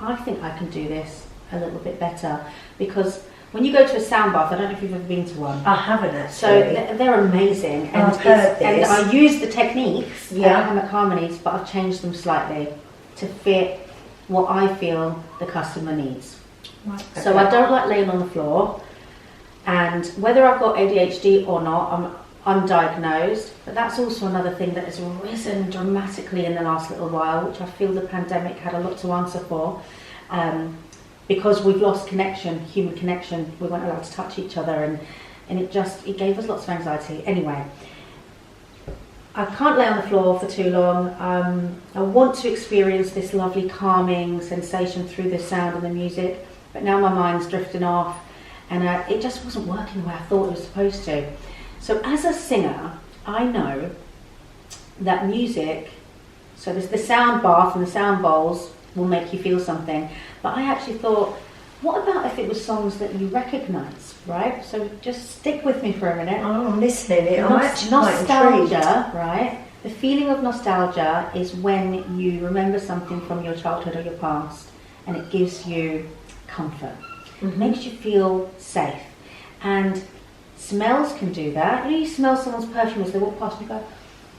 I think I can do this a little bit better, because when you go to a sound bath, I don't know if you've ever been to one. I haven't actually. So they're amazing, and I've heard this. And I use the techniques, Hammock Harmonies, but I've changed them slightly to fit what I feel the customer needs. Right. Okay. So I don't like laying on the floor, and whether I've got ADHD or not, I'm diagnosed, but that's also another thing that has risen dramatically in the last little while, which I feel the pandemic had a lot to answer for, because we've lost human connection. We weren't allowed to touch each other, and it gave us lots of anxiety. Anyway, I can't lay on the floor for too long. I want to experience this lovely calming sensation through the sound and the music, but now my mind's drifting off, and it just wasn't working the way I thought it was supposed to. So as a singer, I know that music, so there's the sound bath and the sound bowls will make you feel something, but I actually thought, what about if it was songs that you recognise, right? So just stick with me for a minute. Oh, I'm listening. I'm actually quite intrigued. Nostalgia, right? The feeling of nostalgia is when you remember something from your childhood or your past, and it gives you comfort. It makes you feel safe. And smells can do that. You know, you smell someone's perfume as they walk past and you go,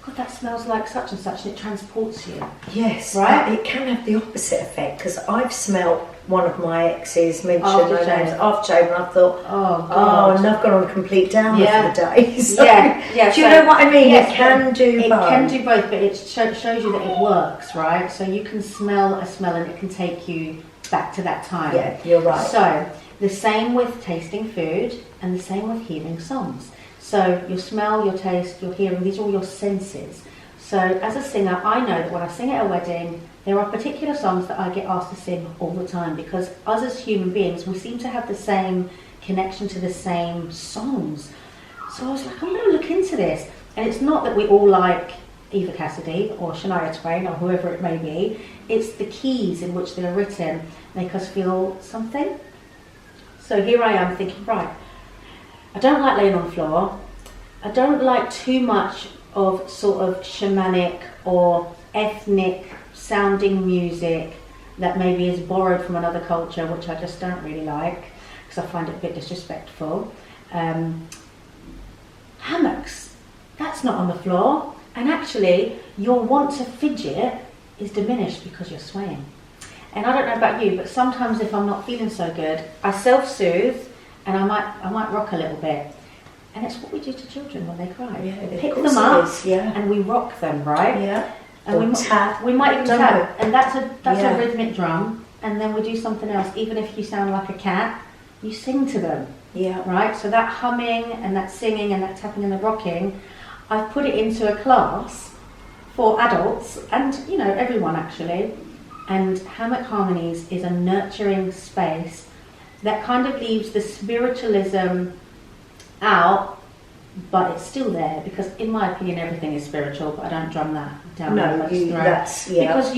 God, that smells like such and such, and it transports you. Yes, right? It can have the opposite effect, because I've smelt one of my exes mentioned Aftershave. aftershave, and I thought, oh, God. and I've gone on a complete downer for the day. So, yeah. do you know what I mean? Yes, it can do both. It can do both, but it shows you that it works, right? So you can smell a smell and it can take you back to that time. Yeah, you're right. So the same with tasting food and the same with hearing songs. So your smell, your taste, your hearing, these are all your senses. So as a singer, I know that when I sing at a wedding, there are particular songs that I get asked to sing all the time, because us as human beings, we seem to have the same connection to the same songs. So I was like, I'm going to look into this. And it's not that we all like Eva Cassidy or Shania Twain or whoever it may be. It's the keys in which they're written make us feel something. So here I am thinking, right, I don't like laying on the floor. I don't like too much of sort of shamanic or ethnic sounding music that maybe is borrowed from another culture, which I just don't really like, because I find it a bit disrespectful. Hammocks, that's not on the floor. And actually, your want to fidget is diminished because you're swaying. And I don't know about you, but sometimes if I'm not feeling so good, I self-soothe and I might rock a little bit. And it's what we do to children when they cry. Yeah, Pick them up yeah. and we rock them, right? Yeah. And we might even tap. And that's Yeah. a rhythmic drum. And then we do something else. Even if you sound like a cat, you sing to them. Yeah. Right? So that humming and that singing and that tapping and the rocking, I've put it into a class for adults and, you know, everyone actually. And Hammock Harmonies is a nurturing space that kind of leaves the spiritualism out, but it's still there, because in my opinion everything is spiritual, but I don't drum that down anybody's throat. Because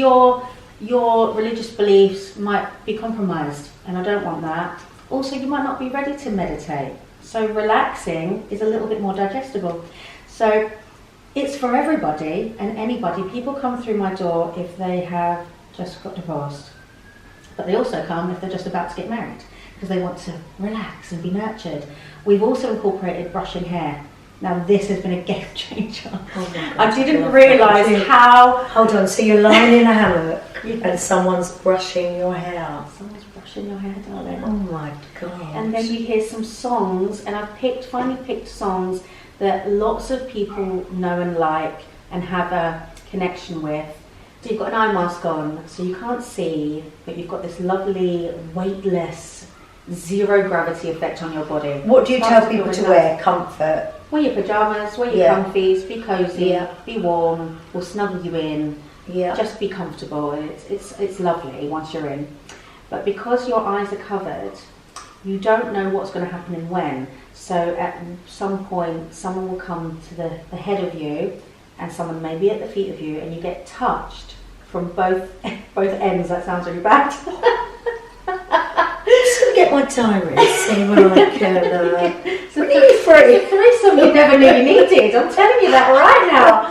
your religious beliefs might be compromised, and I don't want that. Also, you might not be ready to meditate, so relaxing is a little bit more digestible. So it's for everybody and anybody. People come through my door if they have just got divorced, but they also come if they're just about to get married, because they want to relax and be nurtured. We've also incorporated brushing hair. Now this has been a game changer. Oh my God, I didn't realise how... Hold on, so you're lying in a hammock and someone's brushing your hair. Someone's brushing your hair, darling. Oh my God. And then you hear some songs, and I've finally picked songs that lots of people know and like and have a connection with. So you've got an eye mask on, so you can't see, but you've got this lovely, weightless, zero gravity effect on your body. What do you tell people to wear? Comfort? Wear your pyjamas, wear your comfies, be cosy, be warm, we'll snuggle you in, just be comfortable. It's lovely once you're in. But because your eyes are covered, you don't know what's going to happen and when. So at some point, someone will come to the head of you, and someone may be at the feet of you, and you get touched from both ends. That sounds really bad. Just gonna get my diary, see when I can. So threesome you never knew you needed. I'm telling you that right now.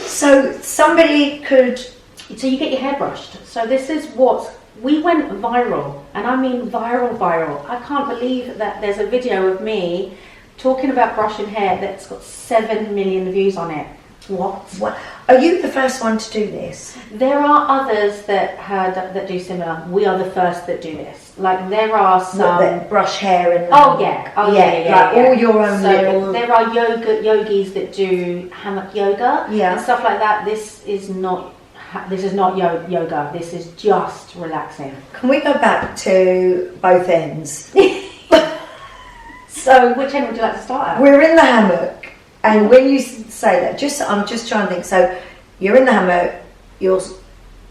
So somebody could. So you get your hair brushed. So this is what we went viral, and I mean viral. I can't believe that there's a video of me talking about brushing hair that's got 7 million views on it. What? Are you the first one to do this? There are others that do similar. We are the first that do this. Like there are some that brush hair and all your own little. There are yogis that do hammock yoga and stuff like that. This is not yoga. This is just relaxing. Can we go back to both ends? So which end would you like to start at? We're in the hammock, and when you say that. I'm just trying to think. So you're in the hammock, you're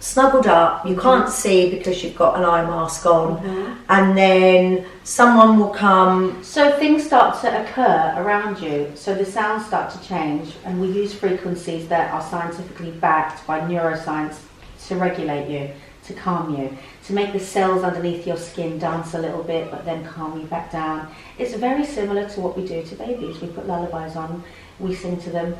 snuggled up, you can't see because you've got an eye mask on, and then someone will come. So things start to occur around you, so the sounds start to change, and we use frequencies that are scientifically backed by neuroscience to regulate you, to calm you, to make the cells underneath your skin dance a little bit but then calm you back down. It's very similar to what we do to babies. We put lullabies on, we sing to them.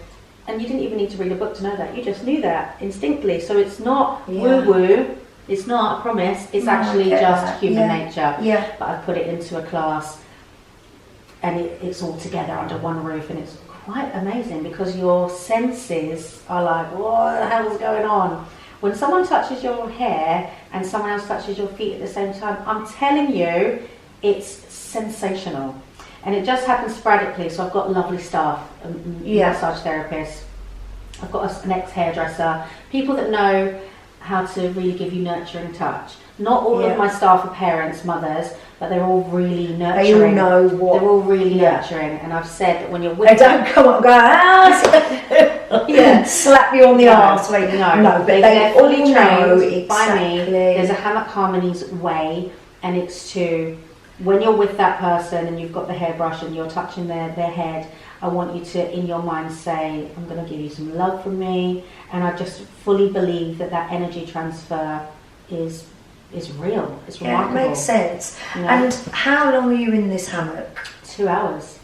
And you didn't even need to read a book to know that. You just knew that instinctively. So it's not woo-woo. It's not a promise. It's actually just human nature. Yeah. But I've put it into a class, and it's all together under one roof, and it's quite amazing because your senses are like, what the hell's going on? When someone touches your hair and someone else touches your feet at the same time, I'm telling you, it's sensational. And it just happens sporadically. So I've got lovely staff, massage therapists. I've got an ex-hairdresser, people that know how to really give you nurturing touch. Not all of my staff are parents, mothers, but they're all really nurturing. They all know what. They're all really nurturing. And I've said that when you're with they don't come up and go, slap you on the arse. No, but they're fully trained exactly. by me. There's a Hammock Harmonies way, and it's to, when you're with that person and you've got the hairbrush and you're touching their head, I want you to, in your mind, say, I'm going to give you some love from me. And I just fully believe that energy transfer is real. It's remarkable. It makes sense. Yeah. And how long are you in this hammock? 2 hours.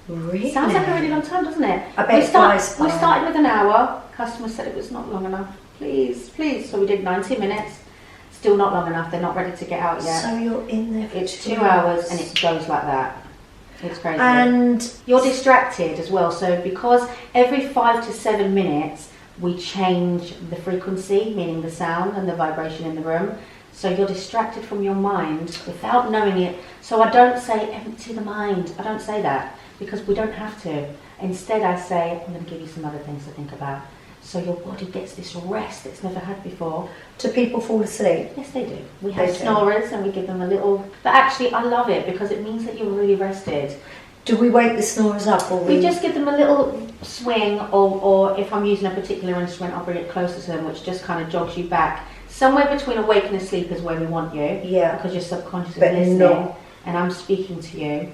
Really? Sounds like a really long time, doesn't it? I bet we started with an hour. Customer said it was not long enough. Please. So we did 90 minutes. Still not long enough. They're not ready to get out yet. So you're in there for It's 2 hours and it goes like that. It's crazy. And you're distracted as well. So because every 5 to 7 minutes we change the frequency, meaning the sound and the vibration in the room. So you're distracted from your mind without knowing it. So I don't say empty the mind. I don't say that because we don't have to. Instead I say, I'm going to give you some other things to think about. So your body gets this rest it's never had before. Do people fall asleep? Yes, they do. We have snorers and we give them a little... But actually, I love it because it means that you're really rested. Do we wake the snorers up? Or we just give them a little swing, or if I'm using a particular instrument, I'll bring it closer to them, which just kind of jogs you back. Somewhere between awake and asleep is where we want you. Yeah. Because your subconscious is listening. And I'm speaking to you,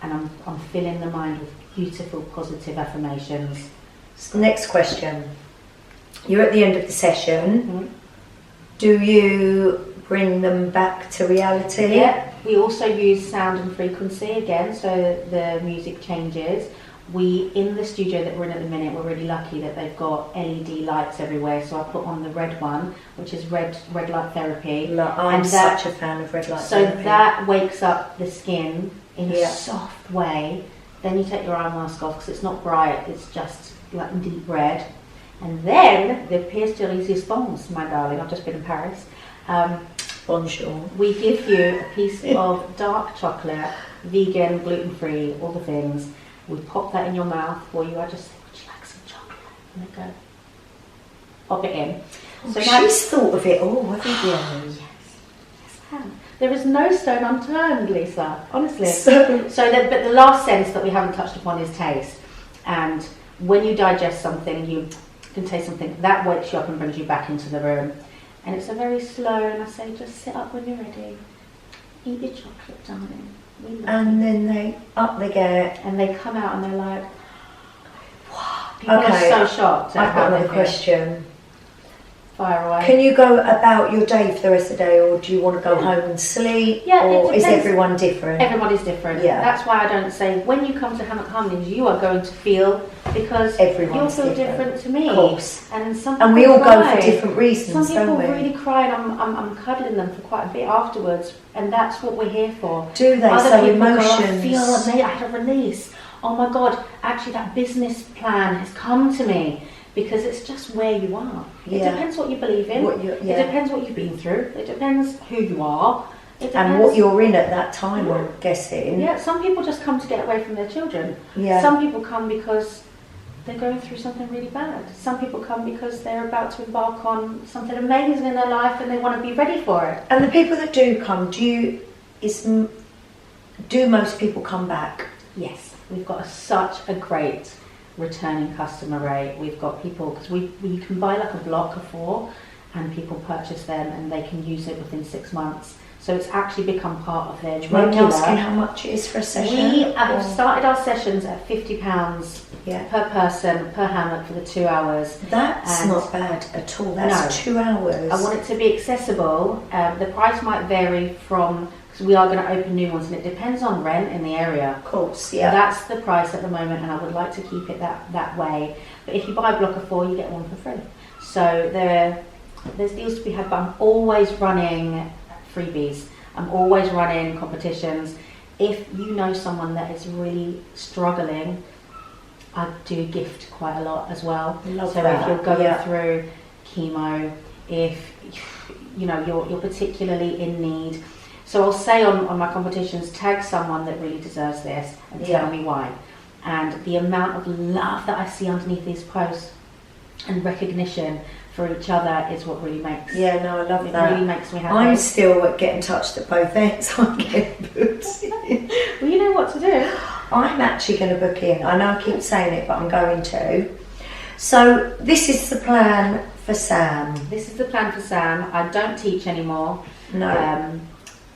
and I'm filling the mind with beautiful, positive affirmations. Next question. You're at the end of the session. Mm-hmm. Do you bring them back to reality? Yeah. We also use sound and frequency again, so the music changes. In the studio that we're in at the minute, we're really lucky that they've got LED lights everywhere. So I put on the red one, which is red light therapy. I'm such a fan of red light therapy. So that wakes up the skin in a soft way. Then you take your eye mask off because it's not bright, it's just like deep red. And then the pièce de résistance, my darling, I've just been in Paris. Bonjour. We give you a piece of dark chocolate, vegan, gluten-free, all the things. We pop that in your mouth for you. I just say, would you like some chocolate? And they go, pop it in. So she's thought of it all, haven't you? Yes, I have. There is no stone unturned, Lisa, honestly. But the last sense that we haven't touched upon is taste. And when you digest something, you can taste something, that wakes you up and brings you back into the room. And it's a very slow, and I say, just sit up when you're ready. Eat your chocolate, darling. And then they get. And they come out and they're like, wow. People are so shocked. I've got another question. Fire away. Can you go about your day for the rest of the day, or do you want to go home and sleep? Yeah, or is everyone different? Everyone is different. Yeah. That's why I don't say when you come to Hammock Harmonies you are going to feel, because you'll feel different to me. Of course. And we all go for different reasons, some people don't we? really cry, and I'm cuddling them for quite a bit afterwards, and that's what we're here for. Do they? Other so people emotions. I had a release. Oh my God! Actually, that business plan has come to me. Because it's just where you are. It depends what you believe in. It depends what you've been through. It depends who you are. And what you're in at that time, I'm guessing. Yeah, some people just come to get away from their children. Yeah. Some people come because they're going through something really bad. Some people come because they're about to embark on something amazing in their life and they want to be ready for it. And the people that do come, do most people come back? Yes, we've got such a great returning customer rate. We've got people, because we can buy like a block of 4 and people purchase them and they can use it within 6 months. So it's actually become part of their regular. Are you asking how much it is for a session? We have started our sessions at £50 per person, per hammock for the 2 hours. That's not bad at all. That's 2 hours. I want it to be accessible. The price might vary from, because we are going to open new ones and it depends on rent in the area. Of course, yeah. So that's the price at the moment and I would like to keep it that way. But if you buy a block of 4, you get one for free. So there's deals to be had, but I'm always running freebies. I'm always running competitions. If you know someone that is really struggling, I do gift quite a lot as well. If you're going through chemo, if you know you're particularly in need, so I'll say on my competitions, tag someone that really deserves this and tell me why. And the amount of love that I see underneath these posts and recognition for each other is what really makes. Yeah, no, I love that. It really makes me happy. I'm still getting touched at both ends. I'm getting booked. Well, you know what to do. I'm actually going to book in. I know I keep saying it, but I'm going to. So this is the plan for Sam. This is the plan for Sam. I don't teach anymore. No.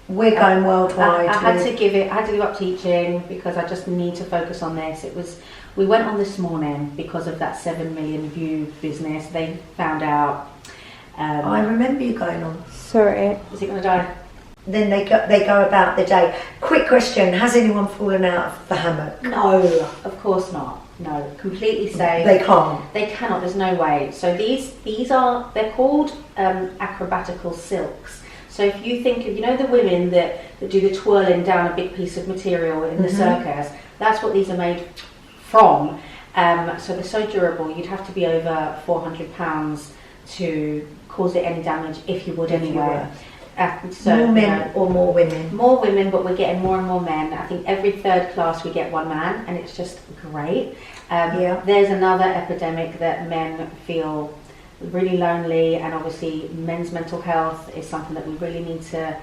We're going worldwide. I had to give up teaching because I just need to focus on this. We went on this morning because of that 7 million view business. They found out. I remember you going on. Sorry. Is it going to die? Then they go about the day. Quick question: has anyone fallen out of the hammock? No, of course not. No, completely safe. They can't. They cannot. There's no way. So they're called acrobatical silks. So if you think of, you know, the women that do the twirling down a big piece of material in the circus, that's what these are made from. So they're so durable. You'd have to be over 400 pounds to cause it any damage if you would anyway. So, more men or more women? More women, but we're getting more and more men. I think every third class we get one man, and it's just great. There's another epidemic that men feel really lonely, and obviously men's mental health is something that we really need to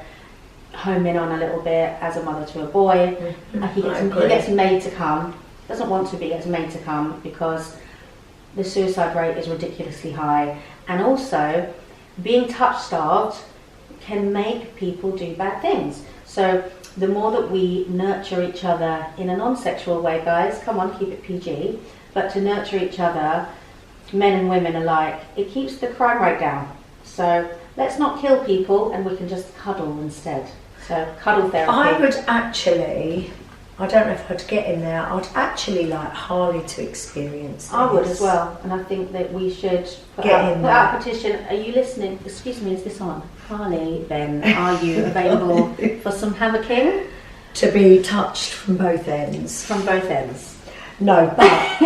home in on a little bit. As a mother to a boy, he gets made to come. Doesn't want to, but gets made to come because the suicide rate is ridiculously high, and also being touch-starved can make people do bad things. So the more that we nurture each other in a non-sexual way, guys, come on, keep it PG, but to nurture each other, men and women alike, it keeps the crime rate down. So let's not kill people and we can just cuddle instead. So cuddle therapy. I would actually, I don't know if I'd get in there, I'd actually like Harley to experience this. I would as well, and I think that we should put out a petition. Are you listening? Excuse me, is this on? Harley, then, are you available for some hammocking? To be touched from both ends. From both ends. No, but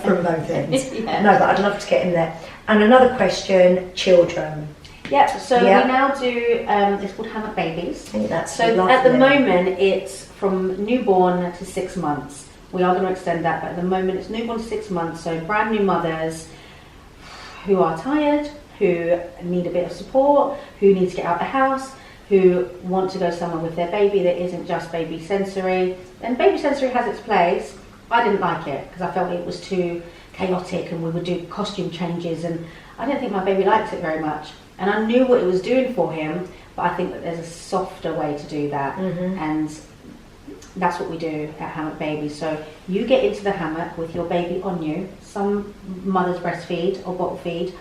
from both ends. Yeah. No, but I'd love to get in there. And another question, children. Yep, so we now do, it's called Hammock Babies. I think that's so lovely. At the moment it's from newborn to 6 months. We are going to extend that, but at the moment it's newborn to 6 months, so brand new mothers who are tired, who need a bit of support, who need to get out the house, who want to go somewhere with their baby that isn't just baby sensory. And baby sensory has its place. I didn't like it because I felt it was too chaotic and we would do costume changes, and I didn't think my baby liked it very much. And I knew what it was doing for him, but I think that there's a softer way to do that. And that's what we do at Hammock Babies. So you get into the hammock with your baby on you. Some mothers breastfeed or bottle feed,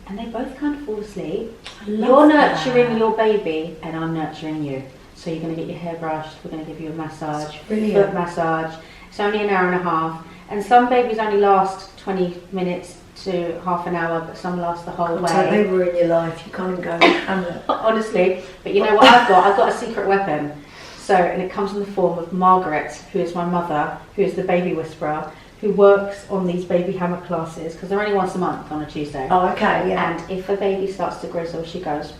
and they both kind of fall asleep. You're nurturing your baby and I'm nurturing you. So you're going to get your hair brushed, we're going to give you a massage, foot massage. It's only an hour and a half, and some babies only last 20 minutes to half an hour, but some last the whole way. They ruin your life. You can't go in the hammock. Honestly, but you know what I've got? I've got a secret weapon. So, and it comes in the form of Margaret, who is my mother, who is the baby whisperer, who works on these baby hammock classes, because they're only once a month on a Tuesday. Oh, okay, yeah. And if a baby starts to grizzle, she goes,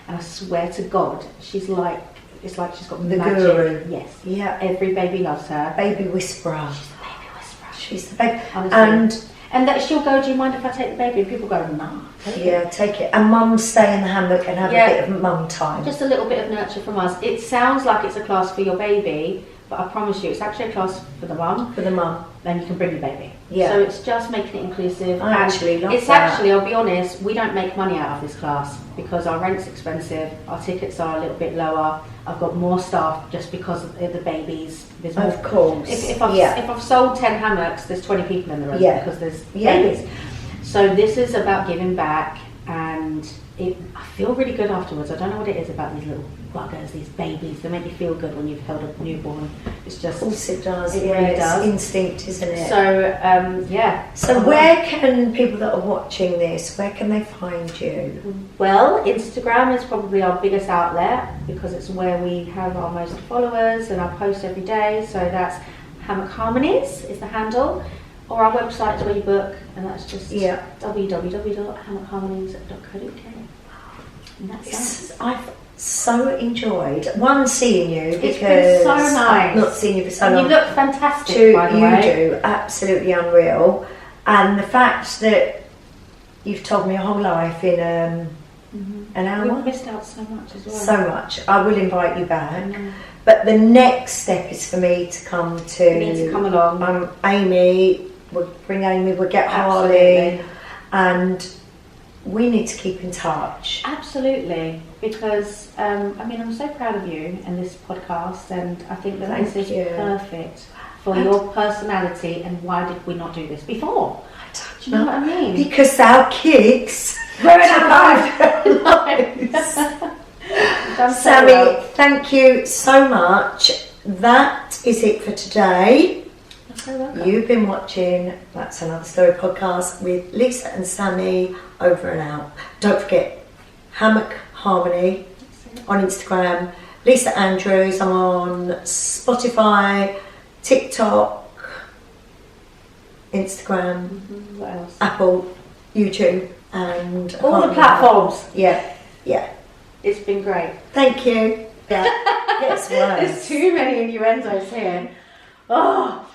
and I swear to God, she's like, it's like she's got the magic. Guru. Yes. Yeah. Every baby loves her. Baby whisperer. She's the baby whisperer. She's the baby. Honestly. And that she'll go, do you mind if I take the baby? And people go, no. Take it. And mums stay in the hammock and have a bit of mum time. Just a little bit of nurture from us. It sounds like it's a class for your baby, but I promise you, it's actually a class for the mum. For the mum. then you can bring your baby. Yeah. So it's just making it inclusive. I actually love it's that. actually, I'll be honest, we don't make money out of this class because our rent's expensive, our tickets are a little bit lower. I've got more staff just because of the babies. There's more. Of course. If I've sold 10 hammocks, there's 20 people in the room because there's Yeah. babies. So this is about giving back, and I feel really good afterwards. I don't know what it is about these little buggers, these babies. They make you feel good when you've held a newborn. It's just. Of course it does. It yeah, really it's does. instinct, isn't it? So yeah. So where can people that are watching this, where can they find you? Well, Instagram is probably our biggest outlet because it's where we have our most followers, and I post every day. So that's Hammock Harmonies is the handle, or our website is where you book, and that's just www.hammockharmonies.co.uk. And that's it. I've so enjoyed seeing you because It's been so nice. I've not seen you for so And long. you look fantastic, by the way. You do, absolutely unreal. And the fact that you've told me your whole life in an hour. We've missed out so much as well. So much. I will invite you back. But the next step is for me to come to. You need to come along. Amy. We'll bring Amy. We'll get Harley, and we need to keep in touch. Absolutely, because I'm so proud of you and this podcast, and I think that this is perfect for your personality. And why did we not do this before? Do you know what I mean? Because our kids We're in our lives. Sammy, thank you so much. That is it for today. You're so welcome. You've been watching That's Another Story podcast with Lisa and Sammy, over and out. Don't forget Hammock Harmony on Instagram, Lisa Andrews on Spotify, TikTok, Instagram, What else? Apple, YouTube, and All the platforms. Yeah. It's been great. Thank you. Yeah. Yes, There's too many innuendos here. Oh.